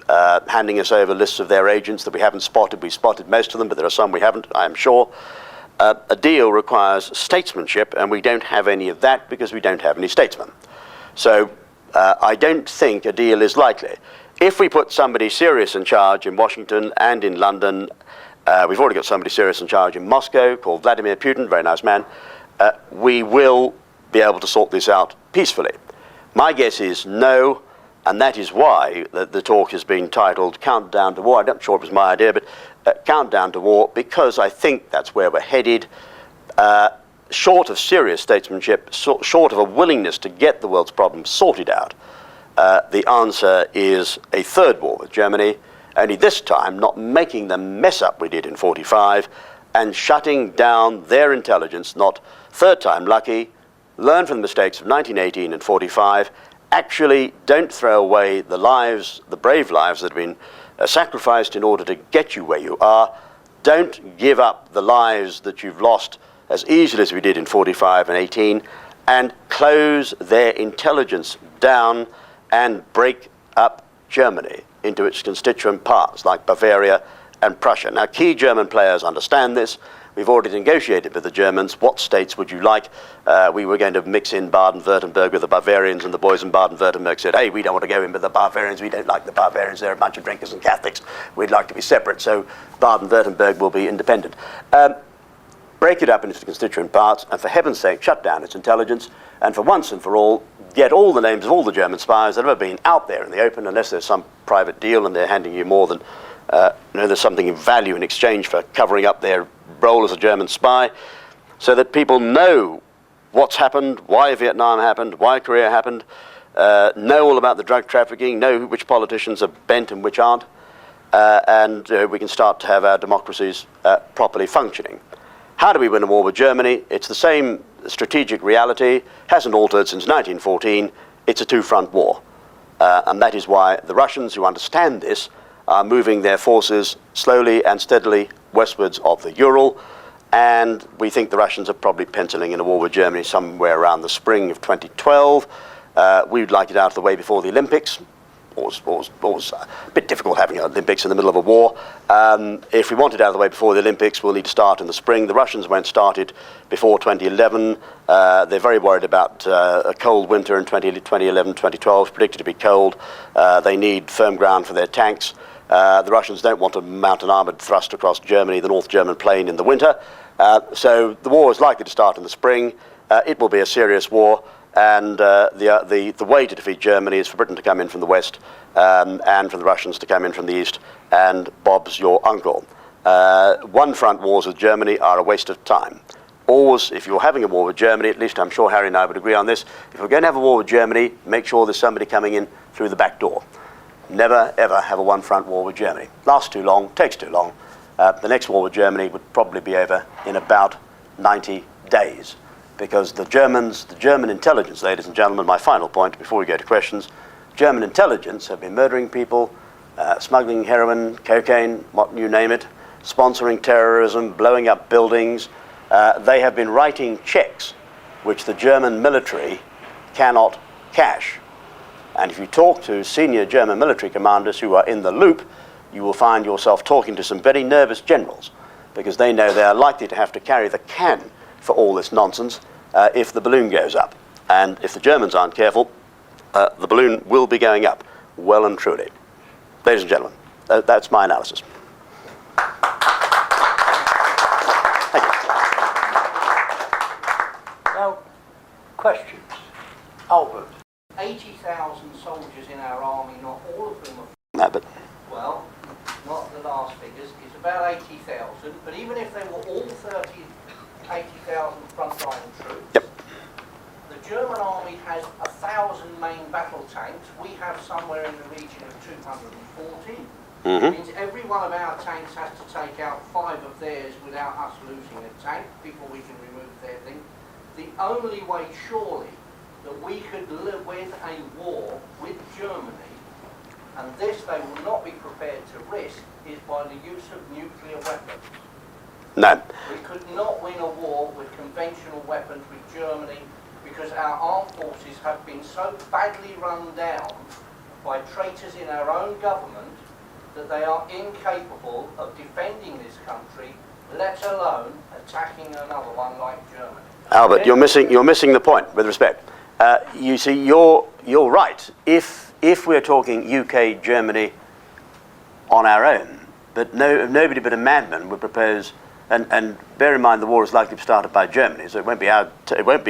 handing us over lists of their agents that we haven't spotted. We spotted most of them, but there are some we haven't, I am sure. A deal requires statesmanship, and we don't have any of that because we don't have any statesmen. So I don't think a deal is likely. If we put somebody serious in charge in Washington and in London, we've already got somebody serious in charge in Moscow called Vladimir Putin, very nice man, we will be able to sort this out peacefully. My guess is no, and that is why the talk has been titled Countdown to War. I'm not sure it was my idea, but Countdown to War, because I think that's where we're headed. Short of serious statesmanship, short of a willingness to get the world's problems sorted out, the answer is a third war with Germany, only this time not making the mess up we did in 45 and shutting down their intelligence, not third time lucky, learn from the mistakes of 1918 and 45, actually don't throw away the lives, the brave lives that have been sacrificed in order to get you where you are. Don't give up the lives that you've lost as easily as we did in 45 and 18, and close their intelligence down and break up Germany into its constituent parts like Bavaria and Prussia. Now, key German players understand this. We've already negotiated with the Germans. What states would you like? We were going to mix in Baden-Württemberg with the Bavarians, and the boys in Baden-Württemberg said, hey, we don't want to go in with the Bavarians. We don't like the Bavarians. They're a bunch of drinkers and Catholics. We'd like to be separate, so Baden-Württemberg will be independent. Break it up into the constituent parts, and for heaven's sake, shut down its intelligence, and for once and for all, get all the names of all the German spies that have ever been out there in the open, unless there's some private deal and they're handing you more than, there's something of value in exchange for covering up their role as a German spy, so that people know what's happened, why Vietnam happened, why Korea happened, know all about the drug trafficking, know which politicians are bent and which aren't, and we can start to have our democracies properly functioning. How do we win a war with Germany? It's the same strategic reality, hasn't altered since 1914. It's a two-front war. And that is why the Russians, who understand this, are moving their forces slowly and steadily westwards of the Ural. And we think the Russians are probably penciling in a war with Germany somewhere around the spring of 2012. We'd like it out of the way before the Olympics. Always a bit difficult having Olympics in the middle of a war. If we want it out of the way before the Olympics, we'll need to start in the spring. The Russians won't start it before 2011. They're very worried about a cold winter in 2011, 2012. It's predicted to be cold. They need firm ground for their tanks. The Russians don't want to mount an armoured thrust across Germany, the North German plain, in the winter. So the war is likely to start in the spring. It will be a serious war. And the way to defeat Germany is for Britain to come in from the west and for the Russians to come in from the east, and Bob's your uncle. One-front wars with Germany are a waste of time. Always, if you're having a war with Germany, at least I'm sure Harry and I would agree on this, if we're going to have a war with Germany, make sure there's somebody coming in through the back door. Never, ever have a one-front war with Germany. Lasts too long, takes too long. The next war with Germany would probably be over in about 90 days. Because the German intelligence, ladies and gentlemen, my final point before we go to questions, German intelligence have been murdering people, smuggling heroin, cocaine, what you name it, sponsoring terrorism, blowing up buildings. They have been writing checks which the German military cannot cash. And if you talk to senior German military commanders who are in the loop, you will find yourself talking to some very nervous generals, because they know they are likely to have to carry the can for all this nonsense if the balloon goes up. And if the Germans aren't careful, the balloon will be going up, well and truly. Ladies and gentlemen, that's my analysis. Thank you. Now, questions. Albert. 80,000 soldiers in our army, not all of them are... No, but... Well, not the last figures, it's about 80,000, but even if they were all 80,000 frontline troops, yep. The German army has 1,000 main battle tanks. We have somewhere in the region of 240. Mm-hmm. It means every one of our tanks has to take out 5 of theirs without us losing a tank before we can remove their thing. The only way, surely, that we could live with a war with Germany, and this they will not be prepared to risk, is by the use of nuclear weapons. No. We could not win a war with conventional weapons with Germany because our armed forces have been so badly run down by traitors in our own government that they are incapable of defending this country, let alone attacking another one like Germany. Albert, you're missing the point. With respect, you see, you're right. If we're talking UK, Germany on our own, but nobody but a madman would propose. And bear in mind, the war is likely to be started by Germany, so it won't be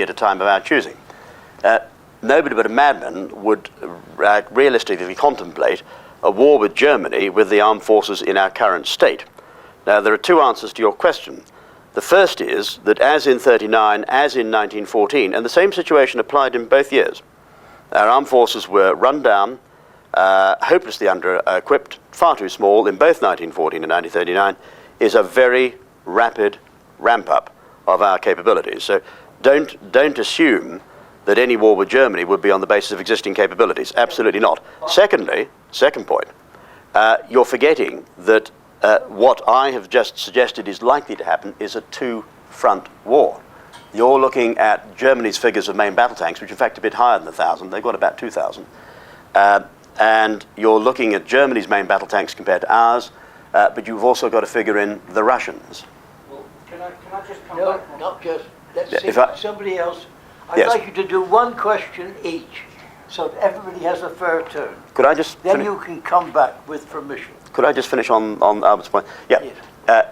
at a time of our choosing. Nobody but a madman would realistically contemplate a war with Germany with the armed forces in our current state. Now, there are two answers to your question. The first is that as in 39, as in 1914, and the same situation applied in both years, our armed forces were run down, hopelessly under-equipped, far too small in both 1914 and 1939, is a very rapid ramp-up of our capabilities. So don't assume that any war with Germany would be on the basis of existing capabilities. Absolutely not. Secondly, second point, you're forgetting that what I have just suggested is likely to happen is a two-front war. You're looking at Germany's figures of main battle tanks, which in fact are a bit higher than 1,000. They've got about 2,000. And you're looking at Germany's main battle tanks compared to ours, but you've also got to figure in the Russians. Well, can I just come No, back? not just. Let's Yeah, see somebody else. I'd Yes. like you to do one question each, so that everybody has a fair turn. Could I just Then you can come back with permission. Could I just finish on Albert's point? Yeah. Yes.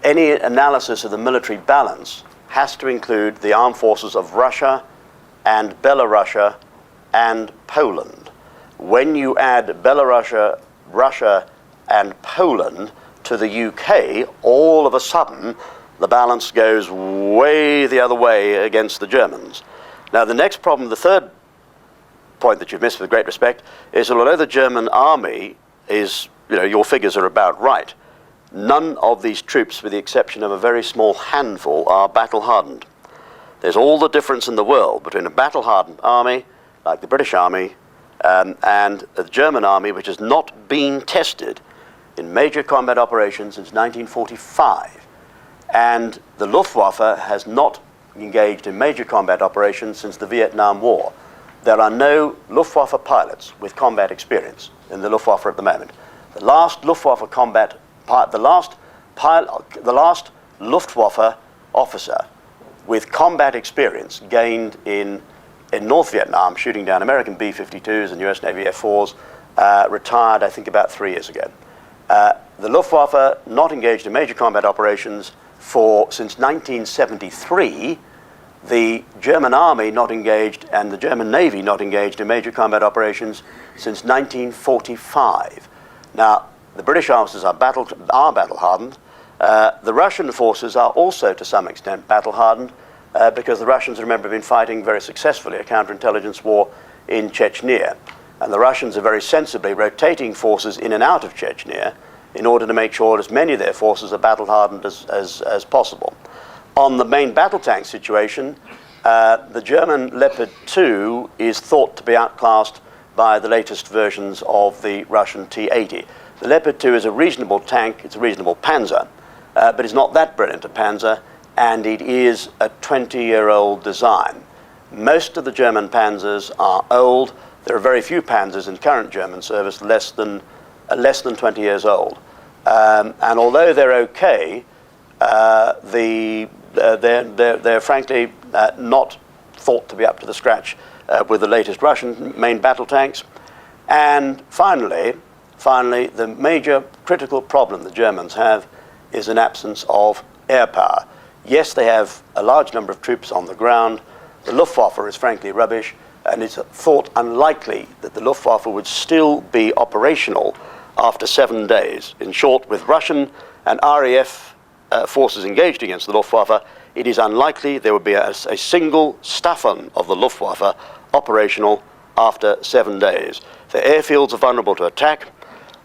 Any analysis of the military balance has to include the armed forces of Russia and Belarus and Poland. When you add Belarus, Russia, and Poland to the UK, all of a sudden, the balance goes way the other way against the Germans. Now, the next problem, the third point that you've missed with great respect, is that although the German army is, your figures are about right, none of these troops, with the exception of a very small handful, are battle-hardened. There's all the difference in the world between a battle-hardened army, like the British Army, and the German army, which has not been tested in major combat operations since 1945. And the Luftwaffe has not engaged in major combat operations since the Vietnam War. There are no Luftwaffe pilots with combat experience in the Luftwaffe at the moment. The last Luftwaffe the last Luftwaffe officer with combat experience gained in North Vietnam, shooting down American B-52s and US Navy F-4s, retired, I think, about 3 years ago. The Luftwaffe not engaged in major combat operations since 1973. The German Army not engaged and the German Navy not engaged in major combat operations since 1945. Now, the British officers are battle-hardened. The Russian forces are also, to some extent, battle-hardened because the Russians, remember, have been fighting very successfully a counterintelligence war in Chechnya. And the Russians are very sensibly rotating forces in and out of Chechnya in order to make sure as many of their forces are battle-hardened as possible. On the main battle tank situation, the German Leopard 2 is thought to be outclassed by the latest versions of the Russian T-80. The Leopard 2 is a reasonable tank, it's a reasonable panzer, but it's not that brilliant a panzer, and it is a 20-year-old design. Most of the German panzers are old. There are very few panzers in current German service less than 20 years old. And although they're okay, they're frankly not thought to be up to the scratch with the latest Russian main battle tanks. And finally, the major critical problem the Germans have is an absence of air power. Yes, they have a large number of troops on the ground. The Luftwaffe is frankly rubbish, and it's thought unlikely that the Luftwaffe would still be operational after 7 days. In short, with Russian and RAF forces engaged against the Luftwaffe, it is unlikely there would be a single Staffan of the Luftwaffe operational after 7 days. Their airfields are vulnerable to attack.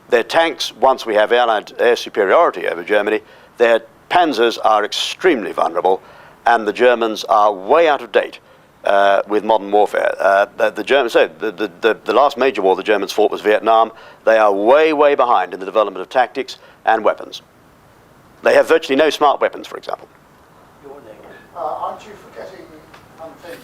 Their tanks, once we have Allied air superiority over Germany, their panzers are extremely vulnerable, and the Germans are way out of date with modern warfare. The last major war the Germans fought was Vietnam. They are way, way behind in the development of tactics and weapons. They have virtually no smart weapons, for example. Your name. Aren't you forgetting one thing,